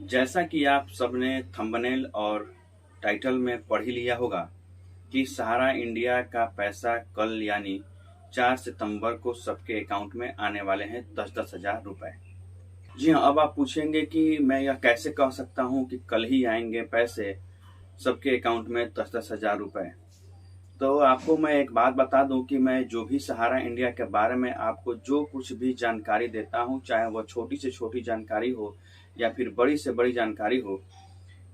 जैसा कि आप सबने थंबनेल और टाइटल में पढ़ ही लिया होगा कि सहारा इंडिया का पैसा कल यानी 4 सितंबर को सबके अकाउंट में आने वाले हैं 10-10 हजार रुपए। जी हाँ, अब आप पूछेंगे कि मैं यह कैसे कह सकता हूँ कि कल ही आएंगे पैसे सबके अकाउंट में 10-10 हजार रुपए। तो आपको मैं एक बात बता दूं कि मैं जो भी सहारा इंडिया के बारे में आपको जो कुछ भी जानकारी देता हूं, चाहे वह छोटी से छोटी जानकारी हो या फिर बड़ी से बड़ी जानकारी हो,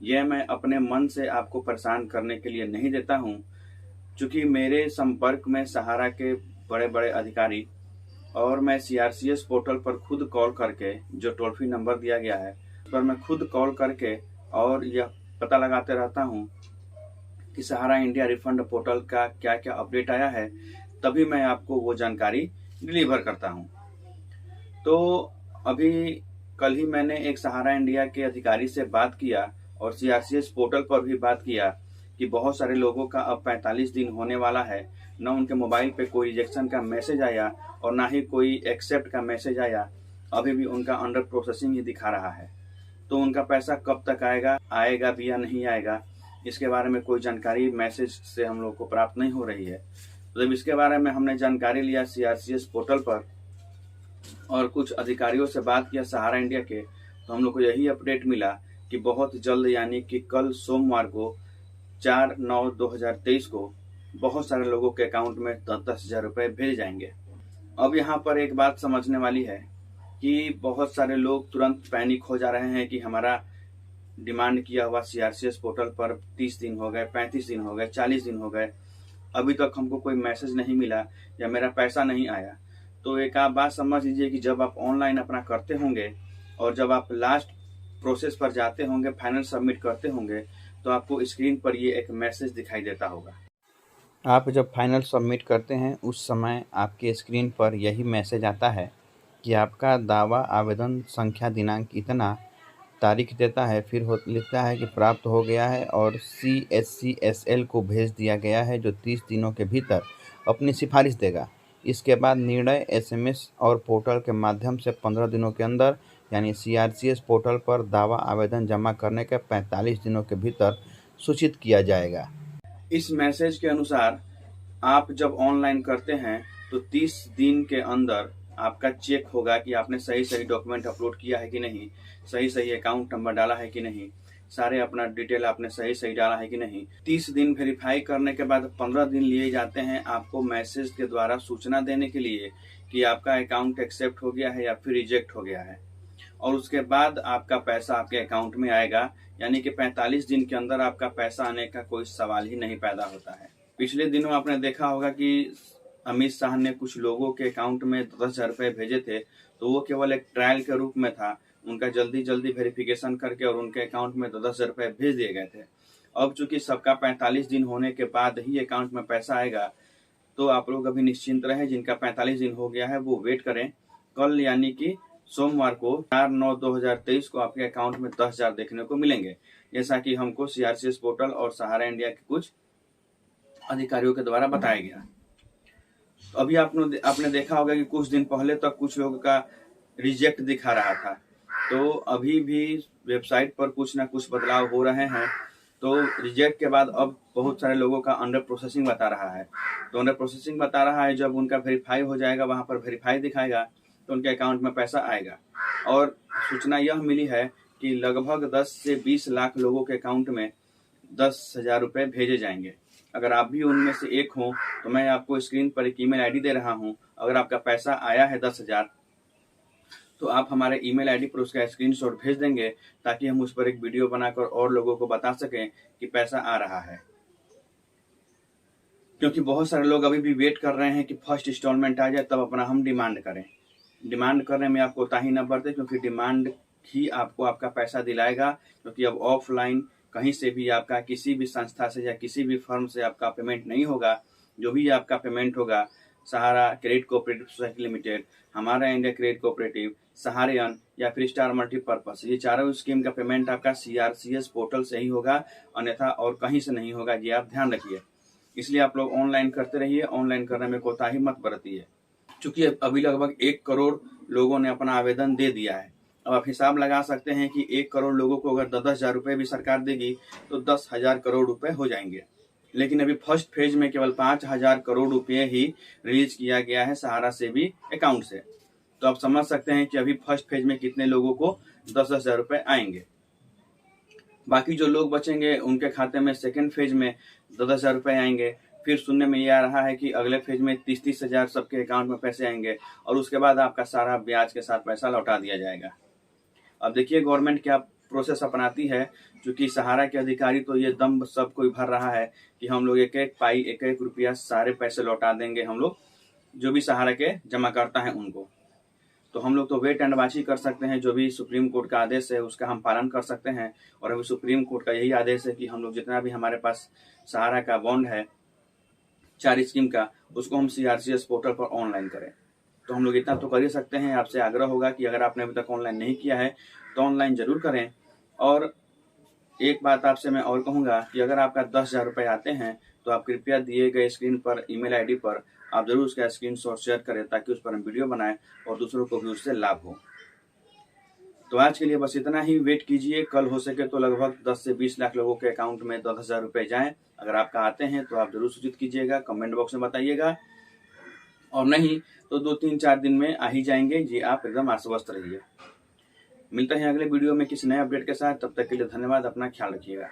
यह मैं अपने मन से आपको परेशान करने के लिए नहीं देता हूं। चूंकि मेरे संपर्क में सहारा के बड़े बड़े अधिकारी और मैं सीआरसीएस पोर्टल पर खुद कॉल करके, जो टोल फ्री नंबर दिया गया है उस पर मैं खुद कॉल करके और यह पता लगाते रहता हूं कि सहारा इंडिया रिफंड पोर्टल का क्या क्या अपडेट आया है, तभी मैं आपको वो जानकारी डिलीवर करता हूं। तो अभी कल ही मैंने एक सहारा इंडिया के अधिकारी से बात किया और सीआरसीएस पोर्टल पर भी बात किया कि बहुत सारे लोगों का अब 45 दिन होने वाला है, न उनके मोबाइल पे कोई रिजेक्शन का मैसेज आया और ना ही कोई एक्सेप्ट का मैसेज आया। अभी भी उनका अंडर प्रोसेसिंग ही दिखा रहा है। तो उनका पैसा कब तक आएगा, आएगा भी या नहीं आएगा, इसके बारे में कोई जानकारी मैसेज से हम लोग को प्राप्त नहीं हो रही है। तो जब इसके बारे में हमने जानकारी लिया सीआरसीएस पोर्टल पर और कुछ अधिकारियों से बात किया सहारा इंडिया के, तो हम लोग को यही अपडेट मिला कि बहुत जल्द यानी कि कल सोमवार को 4/9/2023 को बहुत सारे लोगों के अकाउंट में 10-10 हजार रुपए भेजे जाएंगे। अब यहाँ पर एक बात समझने वाली है कि बहुत सारे लोग तुरंत पैनिक हो जा रहे हैं कि हमारा डिमांड किया हुआ सीआरसीएस पोर्टल पर 30 दिन हो गए, 35 दिन हो गए, 40 दिन हो गए, अभी तक हमको कोई मैसेज नहीं मिला या मेरा पैसा नहीं आया। तो एक आप बात समझ लीजिए कि जब आप ऑनलाइन अपना करते होंगे और जब आप लास्ट प्रोसेस पर जाते होंगे, फाइनल सबमिट करते होंगे, तो आपको स्क्रीन पर ये एक मैसेज दिखाई देता होगा। आप जब फाइनल सबमिट करते हैं उस समय आपके स्क्रीन पर यही मैसेज आता है कि आपका दावा आवेदन संख्या दिनांक इतना तारीख देता है, फिर लिखता है कि प्राप्त हो गया है और CSCSL को भेज दिया गया है, जो 30 दिनों के भीतर अपनी सिफारिश देगा। इसके बाद निर्णय SMS और पोर्टल के माध्यम से 15 दिनों के अंदर यानी सीआरसीएस पोर्टल पर दावा आवेदन जमा करने के 45 दिनों के भीतर सूचित किया जाएगा। इस मैसेज के अनुसार आप जब ऑनलाइन करते हैं तो 30 दिन के अंदर आपका चेक होगा कि आपने सही सही डॉक्यूमेंट अपलोड किया है कि नहीं, सही सही अकाउंट नंबर डाला है कि नहीं, सारे अपना डिटेल आपने सही सही डाला है कि नहीं। 30 दिन वेरीफाई करने के बाद 15 दिन लिए जाते हैं आपको मैसेज के द्वारा सूचना देने के लिए कि आपका अकाउंट एक्सेप्ट हो गया है या फिर रिजेक्ट हो गया है, और उसके बाद आपका पैसा आपके अकाउंट में आएगा। यानी कि 45 दिन के अंदर आपका पैसा आने का कोई सवाल ही नहीं पैदा होता है। पिछले दिनों आपने देखा होगा कि अमित शाह ने कुछ लोगों के अकाउंट में 10,000 रुपए भेजे थे, तो वो केवल एक ट्रायल के रूप में था। उनका जल्दी जल्दी वेरिफिकेशन करके और उनके अकाउंट में 10,000 रुपए भेज दिए गए थे। अब चूंकि सबका 45 दिन होने के बाद ही अकाउंट में पैसा आएगा, तो आप लोग अभी निश्चिंत रहें। जिनका 45 दिन हो गया है वो वेट करें। कल यानी कि सोमवार को 4/9/2023 को आपके अकाउंट में 10,000 देखने को मिलेंगे, जैसा कि हमको सीआरसीएस पोर्टल और सहारा इंडिया के कुछ अधिकारियों के द्वारा बताया गया। तो अभी आपने देखा होगा कि कुछ दिन पहले तक कुछ लोगों का रिजेक्ट दिखा रहा था, तो अभी भी वेबसाइट पर कुछ ना कुछ बदलाव हो रहे हैं। तो रिजेक्ट के बाद अब बहुत सारे लोगों का अंडर प्रोसेसिंग बता रहा है। तो अंडर प्रोसेसिंग बता रहा है, जब उनका वेरीफाई हो जाएगा, वहां पर वेरीफाई दिखाएगा तो उनके अकाउंट में पैसा आएगा। और सूचना यह मिली है कि लगभग 10 से 20 लाख लोगों के अकाउंट में 10,000 रुपए भेजे जाएंगे। अगर आप भी उनमें से एक हो तो मैं आपको स्क्रीन पर एक ईमेल आईडी दे रहा हूं। अगर आपका पैसा आया है 10,000, तो आप हमारे ईमेल आईडी पर उसका स्क्रीनशॉट भेज देंगे, ताकि हम उस पर एक वीडियो बनाकर और लोगों को बता सकें कि पैसा आ रहा है। क्योंकि बहुत सारे लोग अभी भी वेट कर रहे हैं कि फर्स्ट इंस्टॉलमेंट आ जाए तब अपना हम डिमांड करें। डिमांड करने में आप कोताही न बरतें, क्योंकि डिमांड ही आपको आपका पैसा दिलाएगा। क्योंकि अब ऑफलाइन कहीं से भी आपका किसी भी संस्था से या किसी भी फर्म से आपका पेमेंट नहीं होगा। जो भी आपका पेमेंट होगा, सहारा क्रेडिट कोऑपरेटिव सोसाइटी लिमिटेड, हमारा इंडिया क्रेडिट कोऑपरेटिव, सहारियन या फिर स्टार मल्टीपर्पस, ये चारों स्कीम का पेमेंट आपका सीआरसीएस पोर्टल से ही होगा, अन्यथा और कहीं से नहीं होगा। ये आप ध्यान रखिए। इसलिए आप लोग ऑनलाइन करते रहिए, ऑनलाइन करने में कोताही मत बरतिए। चूंकि अभी लगभग 1 करोड़ लोगों ने अपना आवेदन दे दिया है, अब आप हिसाब लगा सकते हैं कि 1 करोड़ लोगों को अगर 10-10 हजार रुपये भी सरकार देगी तो 10,000 करोड़ रुपए हो जाएंगे। लेकिन अभी फर्स्ट फेज में केवल 5,000 करोड़ रुपये ही रिलीज किया गया है सहारा सेवी अकाउंट से। तो आप समझ सकते हैं कि अभी फर्स्ट फेज में कितने लोगों को 10-10 हजार रुपये आएंगे। बाकी जो लोग बचेंगे उनके खाते में सेकेंड फेज में 10-10 हजार रुपये आएंगे। फिर सुनने में ये आ रहा है कि अगले फेज में 30-30 हजार सबके अकाउंट में पैसे आएंगे और उसके बाद आपका सारा ब्याज के साथ पैसा लौटा दिया जाएगा। अब देखिए गवर्नमेंट क्या प्रोसेस अपनाती है, क्योंकि सहारा के अधिकारी तो ये दम सब कोई भर रहा है कि हम लोग एक एक पाई एक एक रुपया सारे पैसे लौटा देंगे, हम लोग जो भी सहारा के जमा करता है उनको। तो हम लोग तो वेट एंड वॉच ही कर सकते हैं, जो भी सुप्रीम कोर्ट का आदेश है उसका हम पालन कर सकते हैं। और अभी सुप्रीम कोर्ट का यही आदेश है कि हम लोग जितना भी हमारे पास सहारा का बॉन्ड है 4 स्कीम का, उसको हम CRCS पोर्टल पर ऑनलाइन करें। तो हम लोग इतना तो कर ही सकते हैं। आपसे आग्रह होगा कि अगर आपने अभी तक ऑनलाइन नहीं किया है तो ऑनलाइन जरूर करें। और एक बात आपसे मैं और कहूँगा कि अगर आपका 10,000 रुपये आते हैं तो आप कृपया दिए गए स्क्रीन पर ईमेल आईडी पर आप जरूर उसका स्क्रीनशॉट शेयर करें, ताकि उस पर हम वीडियो बनाएं और दूसरों को भी उससे लाभ हो। तो आज के लिए बस इतना ही। वेट कीजिए, कल हो सके तो लगभग 10 से 20 लाख लोगों के अकाउंट में 10,000 रुपये जाएं। अगर आपका आते हैं तो आप जरूर सूचित कीजिएगा, कमेंट बॉक्स में बताइएगा, और नहीं तो 2-3-4 दिन में आ ही जाएंगे जी। आप एकदम आश्वस्त रहिए। मिलते हैं अगले वीडियो में किसी नए अपडेट के साथ। तब तक के लिए धन्यवाद। अपना ख्याल रखिएगा।